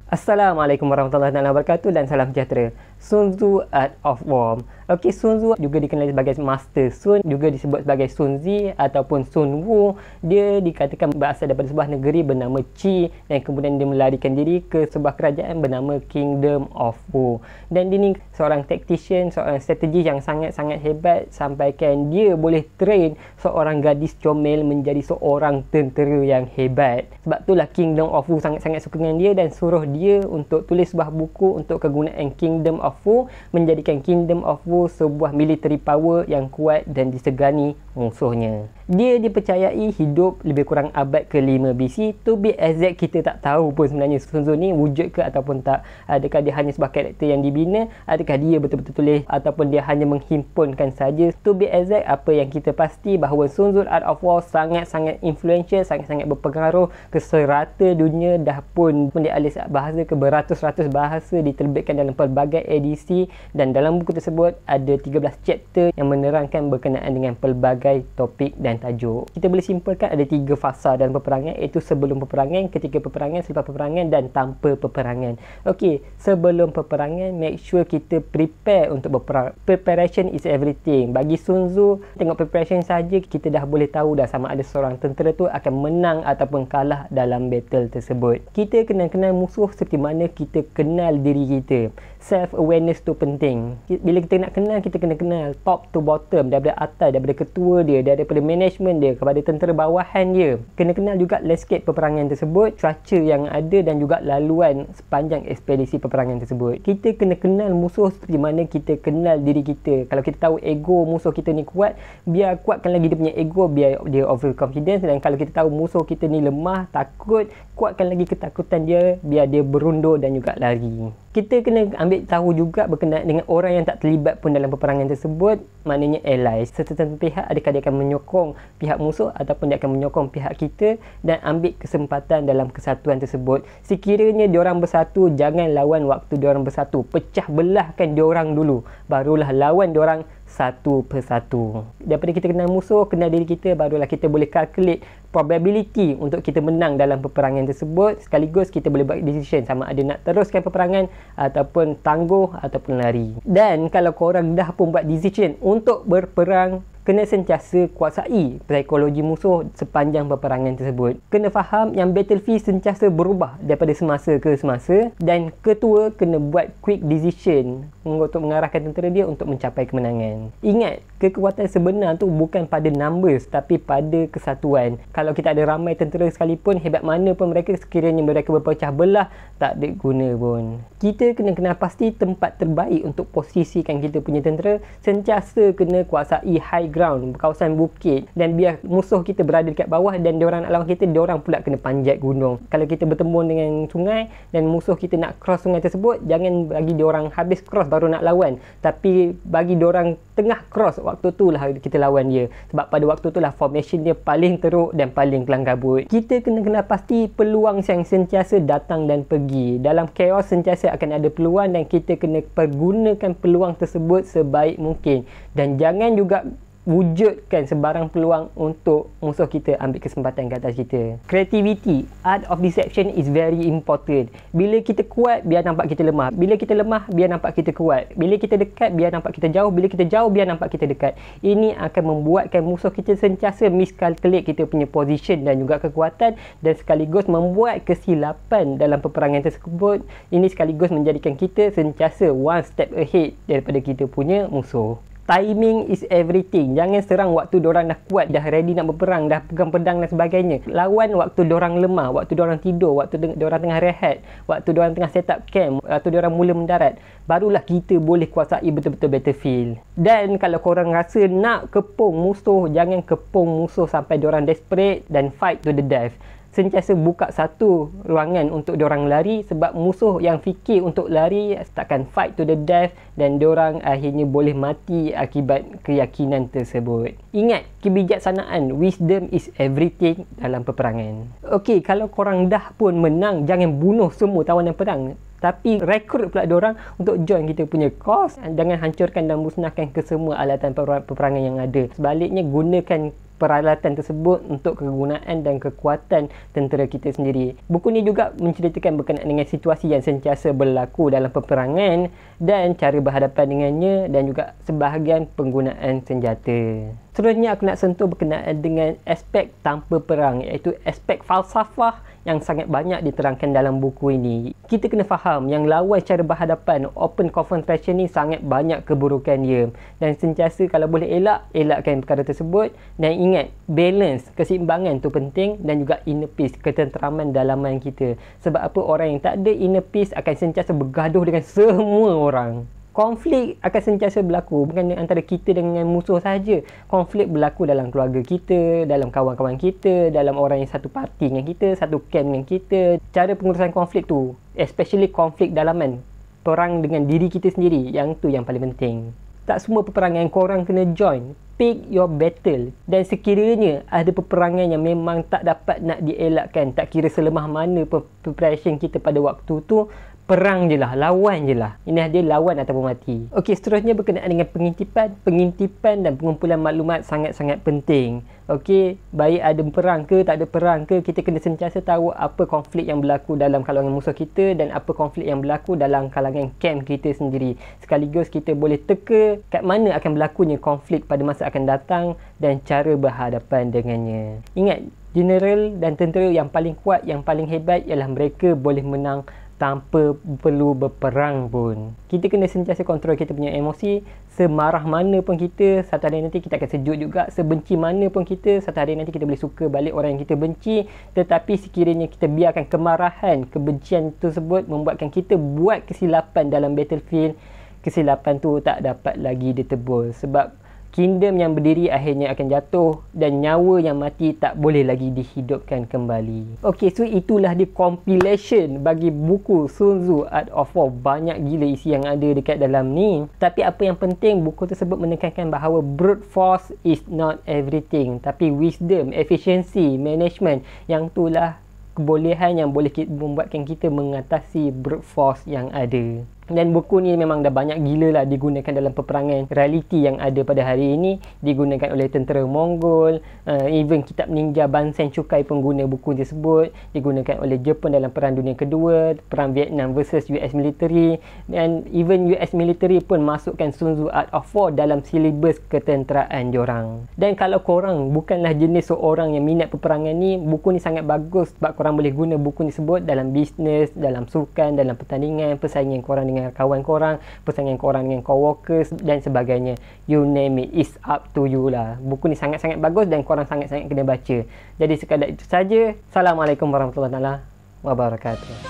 Assalamualaikum warahmatullahi wabarakatuh dan salam sejahtera. Sun Tzu Art of War. Okey, Sun Tzu juga dikenali sebagai Master Sun, juga disebut sebagai Sun Zi ataupun Sun Wu. Dia dikatakan berasal daripada sebuah negeri bernama Qi dan kemudian dia melarikan diri ke sebuah kerajaan bernama Kingdom of Wu. Dan dia ni seorang tactician, seorang strategi yang sangat-sangat hebat sampaikan dia boleh train seorang gadis comel menjadi seorang tentera yang hebat. Sebab itulah Kingdom of Wu sangat-sangat suka dengan dia dan suruh dia untuk tulis sebuah buku untuk kegunaan Kingdom of Wu, menjadikan Kingdom of Wu sebuah military power yang kuat dan disegani musuhnya. Dia dipercayai hidup lebih kurang abad ke-5 BC. To be exact, kita tak tahu pun sebenarnya Sun Tzu ni wujud ke ataupun tak. Adakah dia hanya sebuah karakter yang dibina, adakah dia betul-betul tulis ataupun dia hanya menghimpunkan saja. To be exact, apa yang kita pasti bahawa Sun Tzu Art of War sangat-sangat influential, sangat-sangat berpengaruh ke serata dunia, dah pun dialih bahasa ke beratus-ratus bahasa, diterbitkan dalam pelbagai edisi, dan dalam buku tersebut ada 13 chapter yang menerangkan berkenaan dengan pelbagai topik dan tajuk. Kita boleh simpulkan ada 3 fasa dalam peperangan, iaitu sebelum peperangan, ketika peperangan, selepas peperangan dan tanpa peperangan. Okey, sebelum peperangan, make sure kita prepare untuk berperang. Preparation is everything. Bagi Sun Tzu, tengok preparation saja kita dah boleh tahu dah sama ada seorang tentera tu akan menang ataupun kalah dalam battle tersebut. Kita kena kenal musuh seperti mana kita kenal diri kita. Self awareness tu penting. Bila kita nak kenal, kita kena kenal top to bottom, daripada atas, daripada ketua dia, daripada management dia kepada tentera bawahan dia. Kena kenal juga landscape peperangan tersebut, cuaca yang ada dan juga laluan sepanjang ekspedisi peperangan tersebut. Kita kena kenal musuh seperti mana kita kenal diri kita. Kalau kita tahu ego musuh kita ni kuat, biar kuatkan lagi dia punya ego, biar dia overconfidence. Dan kalau kita tahu musuh kita ni lemah, takut, kuatkan lagi ketakutan dia, biar dia berundur dan juga lari. Kita kena ambil tahu juga berkenaan dengan orang yang tak terlibat pun dalam peperangan tersebut, maknanya allies. Setertentu pihak, adakah dia akan menyokong pihak musuh ataupun dia akan menyokong pihak kita, dan ambil kesempatan dalam kesatuan tersebut. Sekiranya diorang bersatu, jangan lawan waktu diorang bersatu. Pecah belahkan diorang dulu, barulah lawan diorang satu persatu. Daripada kita kenal musuh, kenal diri kita, barulah kita boleh calculate probability untuk kita menang dalam peperangan tersebut. Sekaligus kita boleh buat decision sama ada nak teruskan peperangan ataupun tangguh ataupun lari. Dan kalau korang dah pun buat decision untuk berperang, kena sentiasa kuasai psikologi musuh sepanjang peperangan tersebut. Kena faham yang battlefield sentiasa berubah daripada semasa ke semasa, dan ketua kena buat quick decision untuk mengarahkan tentera dia untuk mencapai kemenangan. Ingat, kekuatan sebenar tu bukan pada numbers tapi pada kesatuan. Kalau kita ada ramai tentera sekalipun, hebat mana pun mereka, sekiranya mereka berpecah belah, tak ada guna pun. Kita kena kenal pasti tempat terbaik untuk posisikan kita punya tentera. Sentiasa kena kuasai high ground, kawasan bukit, dan biar musuh kita berada dekat bawah dan diorang nak lawan kita, diorang pula kena panjat gunung. Kalau kita bertembung dengan sungai dan musuh kita nak cross sungai tersebut, jangan bagi diorang habis cross baru nak lawan, tapi bagi diorang tengah cross, waktu tu lah kita lawan dia. Sebab pada waktu tu lah formation dia paling teruk dan paling kelang kabut. Kita kena kenal pasti peluang yang sentiasa datang dan pergi. Dalam chaos sentiasa akan ada peluang dan kita kena pergunakan peluang tersebut sebaik mungkin. Dan jangan juga wujudkan sebarang peluang untuk musuh kita ambil kesempatan ke atas kita. Creativity, art of deception is very important. Bila kita kuat, biar nampak kita lemah. Bila kita lemah, biar nampak kita kuat. Bila kita dekat, biar nampak kita jauh. Bila kita jauh, biar nampak kita dekat. Ini akan membuatkan musuh kita sentiasa miscalculate kita punya position dan juga kekuatan, dan sekaligus membuat kesilapan dalam peperangan tersebut. Ini sekaligus menjadikan kita sentiasa one step ahead daripada kita punya musuh. Timing is everything. Jangan serang waktu diorang dah kuat, dah ready nak berperang, dah pegang pedang dan sebagainya. Lawan waktu diorang lemah, waktu diorang tidur, waktu diorang tengah rehat, waktu diorang tengah set up camp, waktu diorang mula mendarat. Barulah kita boleh kuasai betul-betul battlefield. Dan kalau korang rasa nak kepung musuh, jangan kepung musuh sampai diorang desperate dan fight to the death. Sentiasa buka satu ruangan untuk diorang lari, sebab musuh yang fikir untuk lari takkan fight to the death dan diorang akhirnya boleh mati akibat keyakinan tersebut. Ingat, kebijaksanaan, wisdom is everything dalam peperangan. Okey, kalau korang dah pun menang, jangan bunuh semua tawanan perang, tapi rekrut pula diorang untuk join kita punya cause. Jangan hancurkan dan musnahkan kesemua alatan peperangan yang ada. Sebaliknya, gunakan peralatan tersebut untuk kegunaan dan kekuatan tentera kita sendiri. Buku ni juga menceritakan berkenaan dengan situasi yang sentiasa berlaku dalam peperangan dan cara berhadapan dengannya dan juga sebahagian penggunaan senjata. Seterusnya aku nak sentuh berkenaan dengan aspek tanpa perang, iaitu aspek falsafah yang sangat banyak diterangkan dalam buku ini. Kita kena faham yang lawan cara berhadapan, open confrontation ni sangat banyak keburukan dia, dan sentiasa kalau boleh elakkan perkara tersebut. Dan ingat, balance, keseimbangan tu penting, dan juga inner peace, ketenteraman dalaman kita. Sebab apa? Orang yang tak ada inner peace akan sentiasa bergaduh dengan semua orang. Konflik akan sentiasa berlaku, bukan antara kita dengan musuh saja. Konflik berlaku dalam keluarga kita, dalam kawan-kawan kita, dalam orang yang satu parti dengan kita, satu camp dengan kita. Cara pengurusan konflik tu, especially konflik dalaman, perang dengan diri kita sendiri, yang tu yang paling penting. Tak semua peperangan korang kena join. Pick your battle. Dan sekiranya ada peperangan yang memang tak dapat nak dielakkan, tak kira selemah mana preparation kita pada waktu tu, perang je lah, lawan je lah. Ini dia lawan ataupun mati. Okey, seterusnya berkenaan dengan pengintipan. Pengintipan dan pengumpulan maklumat sangat-sangat penting. Okey, baik ada perang ke, tak ada perang ke, kita kena sentiasa tahu apa konflik yang berlaku dalam kalangan musuh kita dan apa konflik yang berlaku dalam kalangan camp kita sendiri. Sekaligus kita boleh teka kat mana akan berlakunya konflik pada masa akan datang dan cara berhadapan dengannya. Ingat, general dan tentera yang paling kuat, yang paling hebat ialah mereka boleh menang tanpa perlu berperang pun. Kita kena sentiasa kontrol kita punya emosi. Semarah mana pun kita, satu hari nanti kita akan sejuk juga. Sebenci mana pun kita, satu hari nanti kita boleh suka balik orang yang kita benci. Tetapi sekiranya kita biarkan kemarahan, kebencian tersebut membuatkan kita buat kesilapan dalam battlefield, kesilapan tu tak dapat lagi ditebus. Sebab kingdom yang berdiri akhirnya akan jatuh dan nyawa yang mati tak boleh lagi dihidupkan kembali. Okey, so itulah di compilation bagi buku Sun Tzu Art of War. Banyak gila isi yang ada dekat dalam ni. Tapi apa yang penting, buku tersebut menekankan bahawa brute force is not everything. Tapi wisdom, efficiency, management, yang itulah kebolehan yang boleh membuatkan kita mengatasi brute force yang ada. Dan buku ni memang dah banyak gila lah digunakan dalam peperangan realiti yang ada pada hari ini. Digunakan oleh tentera Mongol, even kitab ninja Ban Sen Chukai pun guna buku tersebut. Digunakan oleh Jepun dalam Perang Dunia Kedua, Perang Vietnam versus US military, dan even US military pun masukkan Sun Tzu Art of War dalam silibus ketenteraan diorang. Dan kalau korang bukanlah jenis seorang yang minat peperangan ni, buku ni sangat bagus sebab korang boleh guna buku ni sebut dalam bisnes, dalam sukan, dalam pertandingan, persaingan korang dengan kawan korang, persaingan korang dengan co-workers dan sebagainya. You name it, it's up to you lah. Buku ni sangat-sangat bagus dan korang sangat-sangat kena baca. Jadi sekadar itu saja. Assalamualaikum warahmatullahi wabarakatuh.